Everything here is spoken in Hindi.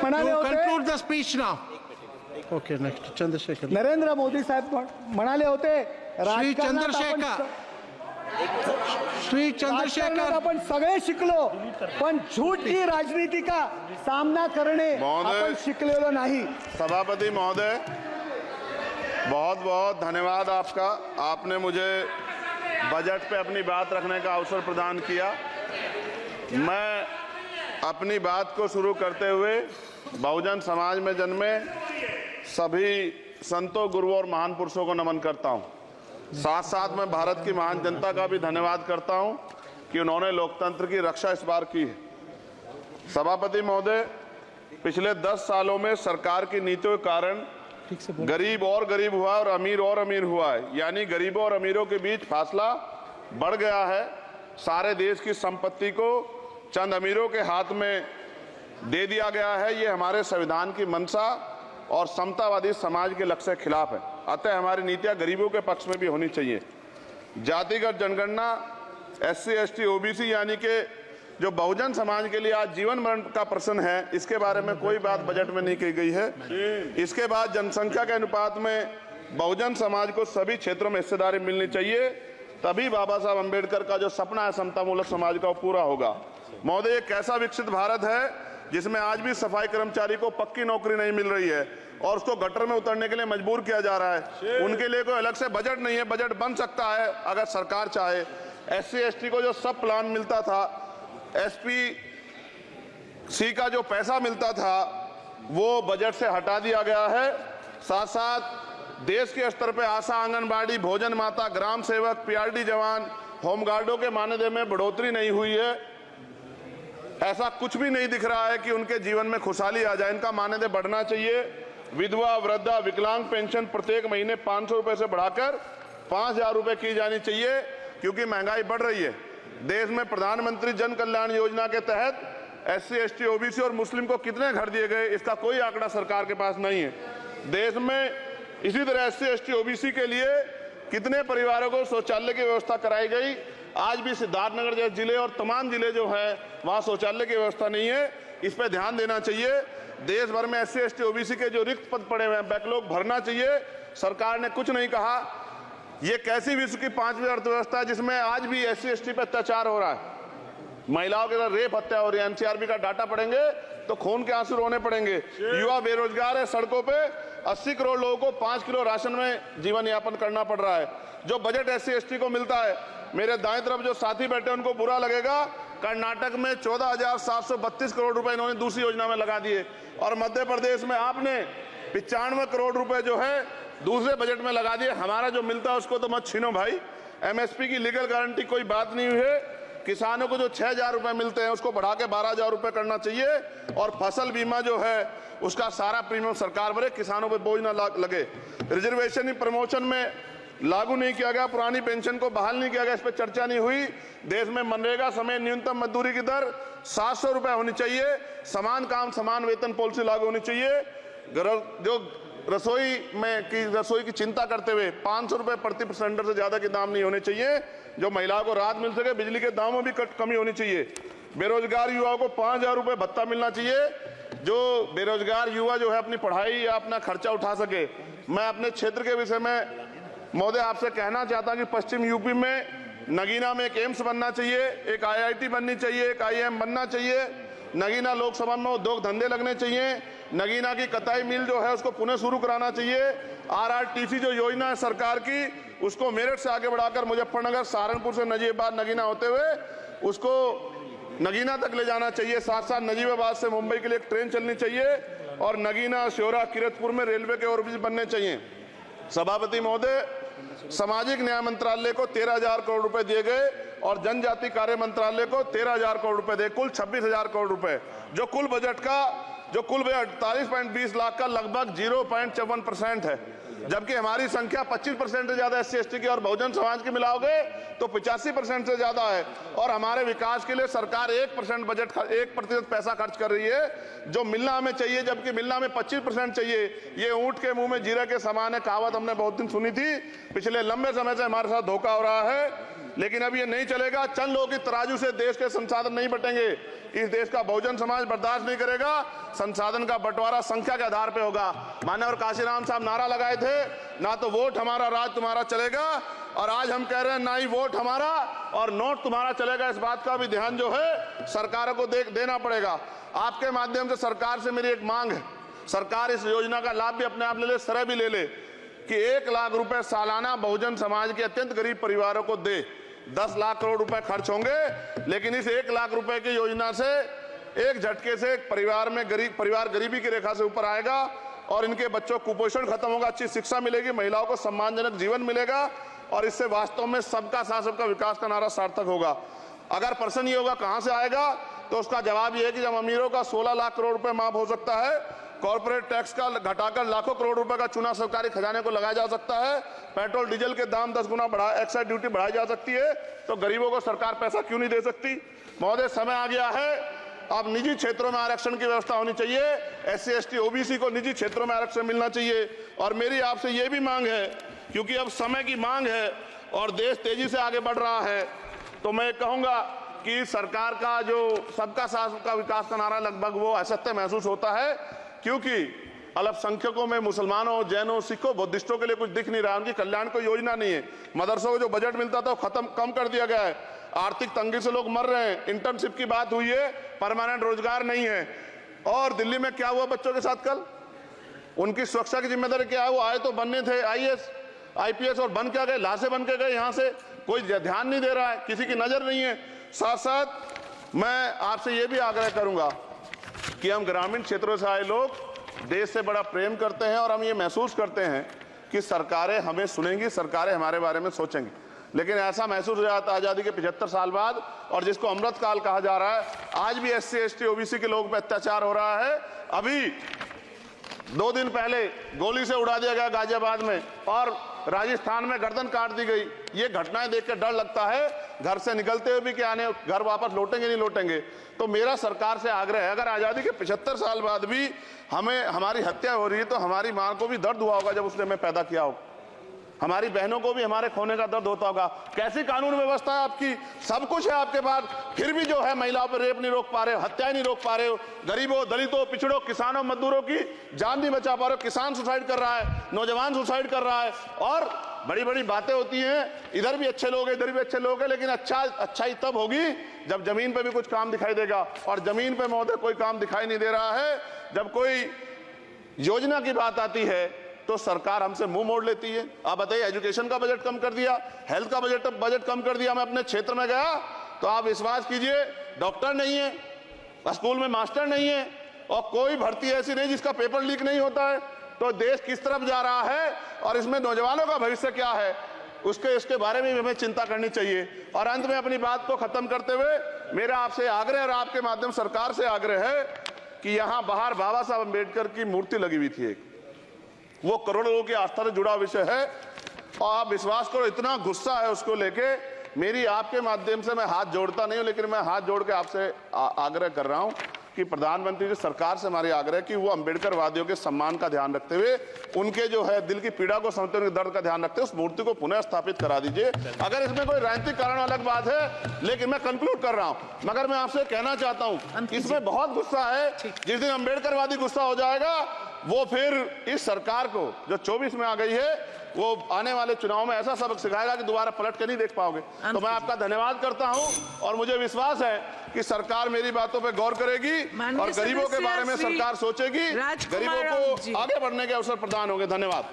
म्हणाले होते, conclude the speech now. Okay, next, Chandrasekhar. Narendra Modi साहेब म्हणाले होते, राजकारणात आपण सगळे शिकलो, पण झूठ की राजनीति का सामना करणे आपण शिकलेलो नाही. सभापति महोदय, बहुत बहुत धन्यवाद आपका। आपने मुझे बजट पे अपनी बात रखने का अवसर प्रदान किया। मैं अपनी बात को शुरू करते हुए बहुजन समाज में जन्मे सभी संतों, गुरुओं और महान पुरुषों को नमन करता हूं। साथ साथ मैं भारत की महान जनता का भी धन्यवाद करता हूं कि उन्होंने लोकतंत्र की रक्षा इस बार की है। सभापति महोदय, पिछले 10 सालों में सरकार की नीतियों के कारण गरीब और गरीब हुआ और अमीर हुआ है, यानी गरीबों और अमीरों के बीच फासला बढ़ गया है। सारे देश की संपत्ति को चंद अमीरों के हाथ में दे दिया गया है। ये हमारे संविधान की मंशा और समतावादी समाज के लक्ष्य के खिलाफ है। अतः हमारी नीतियां गरीबों के पक्ष में भी होनी चाहिए। जातिगत जनगणना, SC, ST, OBC यानी कि जो बहुजन समाज के लिए आज जीवन मरण का प्रश्न है, इसके बारे में कोई बात बजट में नहीं की गई है। इसके बाद जनसंख्या के अनुपात में बहुजन समाज को सभी क्षेत्रों में हिस्सेदारी मिलनी चाहिए, तभी बाबा साहब अम्बेडकर का जो सपना है समतामूलक समाज का, वो पूरा होगा। महोदय, एक ऐसा विकसित भारत है जिसमें आज भी सफाई कर्मचारी को पक्की नौकरी नहीं मिल रही है और उसको गटर में उतरने के लिए मजबूर किया जा रहा है। उनके लिए कोई अलग से बजट नहीं है। बजट बन सकता है अगर सरकार चाहे। SC, ST को जो सब प्लान मिलता था, SPC का जो पैसा मिलता था, वो बजट से हटा दिया गया है। साथ साथ देश के स्तर पर आशा, आंगनबाड़ी, भोजन माता, ग्राम सेवक, PRD जवान, होमगार्डों के मानदेय में बढ़ोतरी नहीं हुई है। ऐसा कुछ भी नहीं दिख रहा है कि उनके जीवन में खुशहाली आ जाए। इनका मानदेय बढ़ना चाहिए। विधवा, वृद्धा, विकलांग पेंशन प्रत्येक महीने 500 रुपए से बढ़ाकर 5000 रुपए की जानी चाहिए, क्योंकि महंगाई बढ़ रही है। देश में प्रधानमंत्री जन कल्याण योजना के तहत SC, ST, OBC और मुस्लिम को कितने घर दिए गए, इसका कोई आंकड़ा सरकार के पास नहीं है। देश में इसी तरह SC, ST, OBC के लिए कितने परिवारों को शौचालय की व्यवस्था कराई गई। आज भी सिद्धार्थनगर जैसे जिले और तमाम जिले जो है, वहां शौचालय की व्यवस्था नहीं है। इस पर ध्यान देना चाहिए। देश भर में SC, ST, OBC के जो रिक्त पद पड़े हुए हैं, बैकलॉग भरना चाहिए। सरकार ने कुछ नहीं कहा। ये कैसी विश्व की 5वीं अर्थव्यवस्था है जिसमें आज भी SC, ST पे अत्याचार हो रहा है, महिलाओं के साथ रेप हत्या हो रही है। NCRB का डाटा पढ़ेंगे तो खून के आंसू रोने पड़ेंगे। युवा बेरोजगार है, सड़कों पे 80 करोड़ लोगों को 5 किलो राशन में जीवन यापन करना पड़ रहा है। जो बजट SC, ST को मिलता है, मेरे दाएं तरफ जो साथी बैठे उनको बुरा लगेगा, कर्नाटक में 14,732 करोड़ रुपए इन्होंने दूसरी योजना में लगा दिए और मध्य प्रदेश में आपने 95 करोड़ रुपए जो है दूसरे बजट में लगा दिए। हमारा जो मिलता है उसको तो मत छीनो भाई। MSP की लीगल गारंटी कोई बात नहीं हुई है। किसानों को जो 6,000 रुपए मिलते हैं उसको बढ़ा के 12,000 रुपए करना चाहिए और फसल बीमा जो है उसका सारा प्रीमियम सरकार भरे, किसानों पर बोझ ना लगे। रिजर्वेशन प्रमोशन में लागू नहीं किया गया, पुरानी पेंशन को बहाल नहीं किया गया, इस पर चर्चा नहीं हुई। देश में मनरेगा समय न्यूनतम मजदूरी की दर 700 रुपए होनी चाहिए। समान काम समान वेतन पॉलिसी लागू होनी चाहिए। जो रसोई की चिंता करते हुए 500 रुपए प्रति सिलेंडर से ज्यादा के दाम नहीं होने चाहिए, जो महिलाओं को राहत मिल सके। बिजली के दामों में भी कमी होनी चाहिए। बेरोजगार युवाओं को 5,000 रुपए भत्ता मिलना चाहिए, जो बेरोजगार युवा जो है अपनी पढ़ाई या अपना खर्चा उठा सके। मैं अपने क्षेत्र के विषय में महोदय आपसे कहना चाहता हूं कि पश्चिम यूपी में नगीना में एक एम्स बनना चाहिए, एक IIT बननी चाहिए, एक IIM बनना चाहिए। नगीना लोकसभा में उद्योग धंधे लगने चाहिए। नगीना की कताई मिल जो है उसको पुनः शुरू कराना चाहिए। RRTC जो योजना है सरकार की, उसको मेरठ से आगे बढ़ाकर मुजफ्फरनगर, सहारनपुर से नजीबाबाद, नगीना होते हुए उसको नगीना तक ले जाना चाहिए। साथ साथ नजीबाबाद से मुंबई के लिए एक ट्रेन चलनी चाहिए और नगीना, श्योरा, किरतपुर में रेलवे के ओवरब्रिज बनने चाहिए। सभापति महोदय, सामाजिक न्याय मंत्रालय को 13,000 करोड़ रुपए दिए गए और जनजाति कार्य मंत्रालय को 13,000 करोड़ रुपए दिए, कुल 26,000 करोड़ रुपए, जो कुल बजट 48.20 लाख का लगभग 0.54% है। जबकि हमारी संख्या 25% से ज्यादा SC, ST की और बहुजन समाज की मिलाओगे तो 85% से ज्यादा है। और हमारे विकास के लिए सरकार 1% पैसा खर्च कर रही है, जो मिलना हमें चाहिए, जबकि मिलना हमें 25% चाहिए। ये ऊंट के मुंह में जीरा के समान है, कहावत हमने बहुत दिन सुनी थी। पिछले लंबे समय से हमारे साथ धोखा हो रहा है। लेकिन अब ये नहीं चलेगा। चंद लोगों की तराजू से देश के संसाधन नहीं बटेंगे। इस देश का बहुजन समाज बर्दाश्त नहीं करेगा। संसाधन का बंटवारा संख्या के आधार पे होगा। माननीय काशीराम साहब नारा लगाए थे, ना तो वोट हमारा राज तुम्हारा चलेगा, और आज हम कह रहे हैं ना ही वोट हमारा और नोट तुम्हारा चलेगा। इस बात का भी ध्यान जो है सरकारों को देना पड़ेगा। आपके माध्यम से सरकार से मेरी एक मांग है, सरकार इस योजना का लाभ भी अपने आप ले ले, श्रेय भी ले ले कि 1 लाख रुपए सालाना बहुजन समाज के अत्यंत गरीब परिवारों को दे। 10 लाख करोड़ रुपए खर्च होंगे, लेकिन इस 1 लाख रुपए की योजना से एक झटके से एक परिवार गरीबी की रेखा से ऊपर आएगा और इनके बच्चों को कुपोषण खत्म होगा, अच्छी शिक्षा मिलेगी, महिलाओं को सम्मानजनक जीवन मिलेगा और इससे वास्तव में सबका साथ सबका विकास का नारा सार्थक होगा। अगर प्रश्न ये होगा कहां से आएगा, तो उसका जवाब ये है कि जब अमीरों का 16 लाख करोड़ रुपए माफ हो सकता है, कॉर्पोरेट टैक्स का घटाकर लाखों करोड़ रुपए का चूना सरकारी खजाने को लगाया जा सकता है, पेट्रोल डीजल के दाम 10 गुना एक्साइज ड्यूटी बढ़ाई जा सकती है, तो गरीबों को सरकार पैसा क्यों नहीं दे सकती। महोदय, समय आ गया है, अब निजी क्षेत्रों में आरक्षण की व्यवस्था होनी चाहिए। SC ST OBC को निजी क्षेत्रों में आरक्षण मिलना चाहिए। और मेरी आपसे ये भी मांग है, क्योंकि अब समय की मांग है और देश तेजी से आगे बढ़ रहा है, तो मैं कहूंगा कि सरकार का जो सबका साथ सबका विकास का नारा लगभग वो असत्य महसूस होता है, क्योंकि अल्पसंख्यकों में मुसलमानों, जैनों, सिखों, बुद्धिस्टों के लिए कुछ दिख नहीं रहा, उनकी कल्याण कोई योजना नहीं है। मदरसों को जो बजट मिलता था वो कम कर दिया गया है। आर्थिक तंगी से लोग मर रहे हैं। इंटर्नशिप की बात हुई है, परमानेंट रोजगार नहीं है। और दिल्ली में क्या हुआ बच्चों के साथ कल, उनकी सुरक्षा की जिम्मेदारी क्या है? वो आए तो बनने थे IAS IPS और बन क्या गए, लाशें बन के गए। यहाँ से कोई ध्यान नहीं दे रहा है, किसी की नजर नहीं है। साथ साथ मैं आपसे ये भी आग्रह करूंगा कि हम ग्रामीण क्षेत्रों से आए लोग देश से बड़ा प्रेम करते हैं और हम ये महसूस करते हैं कि सरकारें हमें सुनेंगी, सरकारें हमारे बारे में सोचेंगी। लेकिन ऐसा महसूस हो जाता है आज़ादी के 75 साल बाद, और जिसको अमृत काल कहा जा रहा है, आज भी SC ST OBC के लोगों पर अत्याचार हो रहा है। अभी 2 दिन पहले गोली से उड़ा दिया गया गाजियाबाद में, और राजस्थान में गर्दन काट दी गई। ये घटनाएं देख के डर लगता है, घर से निकलते हुए भी कि आने घर वापस लौटेंगे नहीं लौटेंगे। तो मेरा सरकार से आग्रह है, अगर आज़ादी के 75 साल बाद भी हमारी हत्या हो रही है, तो हमारी मां को भी दर्द हुआ होगा जब उसने हमें पैदा किया होगा, हमारी बहनों को भी हमारे खोने का दर्द होता होगा। कैसी कानून व्यवस्था है आपकी, सब कुछ है आपके पास, फिर भी जो है महिलाओं पर रेप नहीं रोक पा रहे हो, हत्याएं नहीं रोक पा रहे हो, गरीबों, दलितों, पिछड़ों, किसानों, मजदूरों की जान नहीं बचा पा रहे हो। किसान सुसाइड कर रहा है, नौजवान सुसाइड कर रहा है, और बड़ी बड़ी बातें होती हैं, इधर भी अच्छे लोग हैं, इधर भी अच्छे लोग हैं, लेकिन अच्छाई तब होगी जब जमीन पे भी कुछ काम दिखाई देगा। और जमीन पे महोदय कोई काम दिखाई नहीं दे रहा है। जब कोई योजना की बात आती है तो सरकार हमसे मुंह मोड़ लेती है। आप बताइए, एजुकेशन का बजट कम कर दिया, हेल्थ का बजट कम कर दिया। मैं अपने क्षेत्र में गया तो आप विश्वास कीजिए, डॉक्टर नहीं है, स्कूल में मास्टर नहीं है, और कोई भर्ती ऐसी नहीं जिसका पेपर लीक नहीं होता है। तो देश किस तरफ जा रहा है और इसमें नौजवानों का भविष्य क्या है, इसके बारे में हमें चिंता करनी चाहिए। और अंत में अपनी बात को खत्म करते हुए मेरा आपसे आग्रह और आपके माध्यम सरकार से आग्रह है कि यहाँ बाहर बाबा साहब अम्बेडकर की मूर्ति लगी हुई थी एक, वो करोड़ों लोगों की आस्था से जुड़ा विषय है, और आप विश्वास करो इतना गुस्सा है उसको लेके। मेरी आपके माध्यम से मैं हाथ जोड़ता नहीं हूं, लेकिन मैं हाथ जोड़ के आपसे आग्रह कर रहा हूं कि प्रधानमंत्री जी, सरकार से हमारी आग्रह कि वो अम्बेडकर वादियों के सम्मान का ध्यान रखते हुए, उनके जो है दिल की पीड़ा को समझते हुए, उनके दर्द का ध्यान रखते हुए उस मूर्ति को पुनः स्थापित करा दीजिए। अगर इसमें कोई राजनीतिक कारण अलग बात है, लेकिन मैं कंक्लूड कर रहा हूं। मगर मैं आपसे कहना चाहता हूं, इसमें बहुत गुस्सा है। जिस दिन अम्बेडकरवादी गुस्सा हो जाएगा, वो फिर इस सरकार को जो 24 में आ गई है, वो आने वाले चुनाव में ऐसा सबक सिखाएगा कि दोबारा पलट के नहीं देख पाओगे। तो मैं आपका धन्यवाद करता हूं, और मुझे विश्वास है कि सरकार मेरी बातों पे गौर करेगी और गरीबों के बारे में सरकार सोचेगी, गरीबों को आगे बढ़ने के अवसर प्रदान होंगे। धन्यवाद।